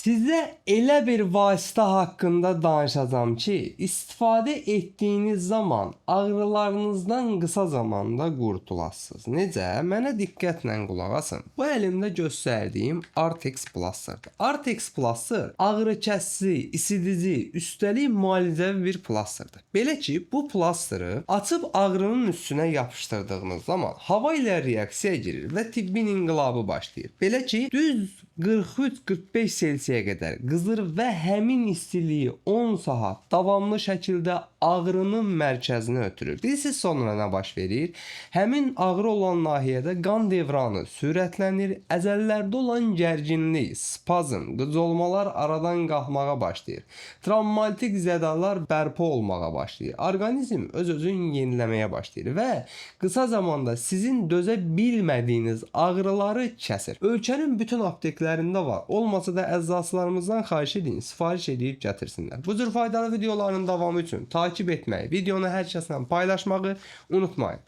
Sizə elə bir vasitə haqqında danışacağam ki, istifadə etdiyiniz zaman ağrılarınızdan qısa zamanda qurtulasınız. Necə? Mənə diqqətlə qulaq asın. Bu əlimdə göstərdiyim Artex Plus'dır. Artex Plus'ır ağrıkəsici, isidici, üstəlik müalicəvi bir plastirdir. Belə ki, bu plastırı açıb ağrının üstünə yapışdırdığınız zaman hava ilə reaksiya girir və tibbin inqilabı başlayır. Belə ki, düz 43-45 Selsiyə qədər qızır və həmin istiliyi 10 saat davamlı şəkildə ağrının mərkəzinə ötürür. Bilirsiniz sonra nə baş verir? Həmin ağrı olan nahiyədə qan devranı sürətlənir, əzələlərdə olan gərginlik, spazm, qıcolmalar aradan qalxmağa başlayır. Travmatik zədalar bərpa olmağa başlayır. Orqanizm öz-özünü yeniləməyə başlayır və qısa zamanda sizin dözə bilmədiyiniz ağrıları kəsir. Ölkənin bütün apteklərində var. Olmasa da əczaçılarımızdan xahiş edin, sifariş edib gətirsinlər. Bu cür faydalı videoların davamı üçün takip etməyi, videonu hər kəslə paylaşmağı unutmayın.